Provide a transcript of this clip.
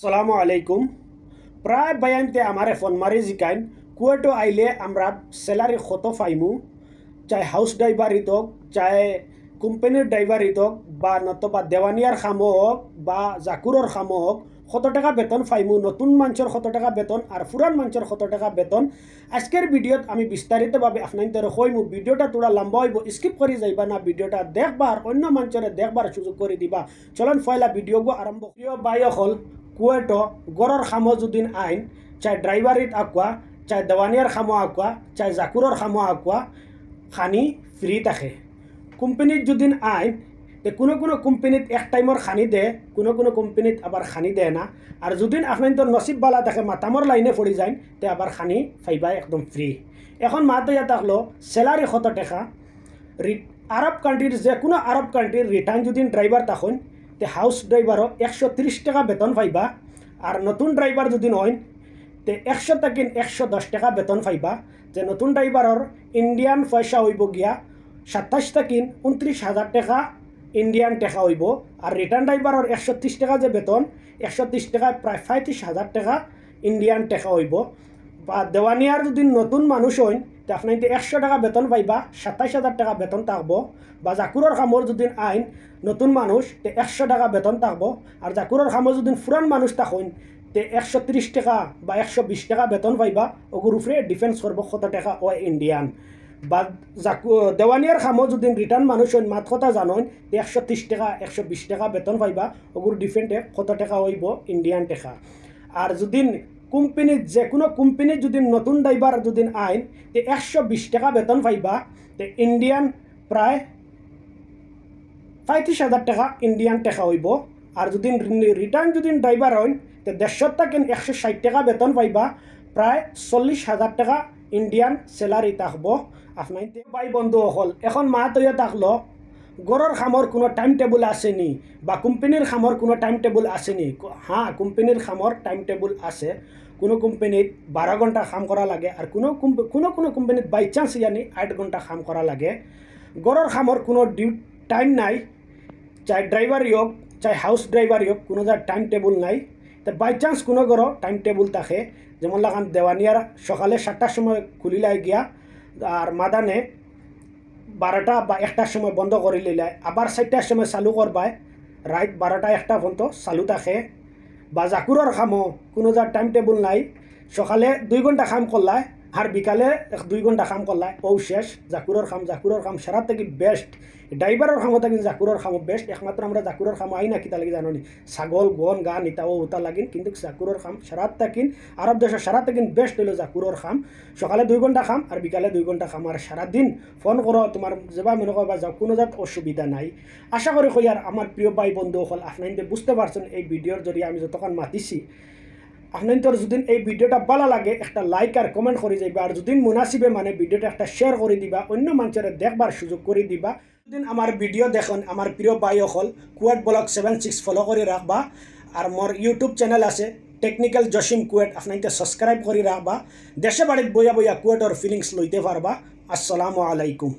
আসসালামু আলাইকুম। প্রায় বায়ানতে আমারে ফোন মারি জিকাইন কুয়েটো আইলে আমরা স্যালারি কত পাইমু, চাই হাউস ড্রাইভার হোক, চাই কোম্পানির ড্রাইভার হোক, বা নতবা দেওয়ানিয়ার খামো হোক বা জাকুরর খামো হোক, কত টাকা বেতন পাইমু, নতুন মানুষের কত টাকা বেতন আর পুরান মানুষের কত টাকা বেতন। আজকের ভিডিওত আমি বিস্তারিতভাবে আপনাদের কইমু। ভিডিওটা তোরা লম্বা হইব, স্কিপ করে যাইবা না, ভিডিওটা দেখবা আর অন্য মানুষের দেখবার সুযোগ করে দিবা। চলুন পয়লা ভিডিও আরম্ভ। প্রিয় ভাই হল, কুয়েটো গড়র খামো যদিন আইন, চাই ড্রাইভারিত আঁকুয়া, চাই দেওয়ানিয়ার খামো আঁকুয়া, চাই জাকুরর খামো আঁকুয়া, খানি ফ্রি থাকে। কোম্পানিত যদিন আইন, কোনো কোনো কোম্পানিত এক টাইমর খানি দে, কোনো কোনো কোম্পানিত আবার খানি দেয় না। আর যদিন আপনার নসিব বালা থাকে, মাতামর লাইনে পড়ি যায়, তে আবার খানি ফাইবা একদম ফ্রি। এখন মাতো ইয়া থাকলো স্যালারি কত টাকা। আরব কান্ট্রির যে কোনো আরব কান্ট্রির রিটার্ন যদি ড্রাইভার তখন তে হাউস ড্রাইভারও 130 টাকা বেতন পাইবা। আর নতুন ড্রাইভার যদি নয় তে 100 থেকে 110 টাকা বেতন পাইবা। যে নতুন ড্রাইভারের ইন্ডিয়ান পয়সা হইব গিয়া 27 থেকে 29,000 টাকা ইন্ডিয়ান টাকা হইব। আর রিটার্ন ড্রাইভারের 130 টাকা যে বেতন, 130 টাকায় প্রায় 35,000 টাকা ইন্ডিয়ান টাকা হইব। বা দেওয়ানিয়ার যদি নতুন মানুষ হইন তে আপনার 100 টাকা বেতন পাইবা, 27,000 টাকা বেতন থাকবো। বা জাকুরর খামর যদি আইন নতুন মানুষ তে 100 টাকা বেতন থাকবো। আর জাকুরর খামর যদি পুরান মানুষ থাকুন তে 130 টাকা বা 120 টাকা বেতন পাইবা। ওগুর উপরে ডিফেন্স করবো কত টাকা ও ইন্ডিয়ান। বা দেওয়ানিয়ার খামো যদি রিটার্ন মানুষ হইন মাত কথা জানোন তে 130 টাকা 120 টাকা বেতন পাইবা। ওগুর ডিফেন্টে কত টাকা হইব ইন্ডিয়ান টাকা। আর যদি কোম্পানির যে কোনো কোম্পানির যদি নতুন ড্রাইভার যদি আইন তে 120 টাকা বেতন পাইবা। তে ইন্ডিয়ান প্রায় 35,000 টাকা ইন্ডিয়ান টাকা হইব। আর যদি রিটার্ন যদি ড্রাইভার হইন তে 150 থেকে 160 টাকা বেতন পাইবা, প্রায় 40,000 টাকা ইন্ডিয়ান স্যালারি থাকবো আপনার। ভাই বন্ধু হল, এখন মা তৈয়া থাকলো গড়র খামর কোনো টাইম টেবুল আসেনি বা কোম্পানির খামর কোনো টাইম টেবুল আসেনি। হ্যাঁ, কোম্পানির খামর টাইম টেবুল আছে। কোনো কোম্পানিত 12 ঘন্টা কাম করা লাগে, আর কোনো কোনো কোম্পানিত বাই চান্স ইয়ানি 8 ঘন্টা কাম করা লাগে। গড়র খামর কোনো টাইম নাই, চাই ড্রাইভারই হোক চাই হাউস ড্রাইভারই হোক, কোনো যার টাইম টেবুল নাই। তো বাই চান্স কোনো গড় টাইম টেবুল থাকে, যেমন লাগান দেওয়ানিয়ার সকালে 7টার সময় খুলিলাই গিয়া আর মাদানে 12টা বা 1টার সময় বন্ধ করে লিলাই, আবার 4টার সময় চালু করবায়, রাত 12টা 1টা পর্যন্ত চালু থাকে। বা জাকুরর খামো কোনো যার টাইম টেবুল নাই, সকালে 2 ঘন্টা কাম করলায় আর বিকালে 2 ঘন্টা কাম করলায়, ও শেষ। জাকুরর খাম সারা থেকে বেস্ট। ড্রাইভারের খামো থাকি জাকুরর খামো বেস্ট। একমাত্র আমরা জাকুরর খামো আই না কিতা লাগি জানি, ছাগল গন গান ইতা ও ওতা লাগিন, কিন্তু জাকুরর খাম সারা থাকিন আরব দেশের সারা থাকিন বেস্ট হইল জাকুরর খাম। সকালে 2 ঘন্টা খাম আর বিকালে 2 ঘন্টা খাম। আর সারাদিন ফোন করো তোমার যেবা মনে করবা যাও, কোনো জাত অসুবিধা নাই। আশা করি কই আর আমার প্রিয় ভাই বন্ধু হল আপনাদের বুঝতে পারছেন এই ভিডিওর জরিয়ে আমি যতক্ষণ মাতিছি। আপনাদের যদি এই ভিডিওটা ভালো লাগে একটা লাইক আর কমেন্ট করে যাইবা। আর যদি মুনাসিবে মানে ভিডিওটা একটা শেয়ার করে দিবা, অন্য মানুষের দেখবার সুযোগ করে দিবা। যদি আমার ভিডিও দেখুন আমার প্রিয় ভাই হল কুয়েট ব্লগ 76 ফলো করে রাখবা। আর মোর ইউটিউব চ্যানেল আছে টেকনিক্যাল জসিম কুয়েট, আপনাদের সাবস্ক্রাইব করে রাখবা। দেশে বাড়িত বইয়া বইয়া কুয়েটর ফিলিংস লইতে পারবা। আসসালামু আলাইকুম।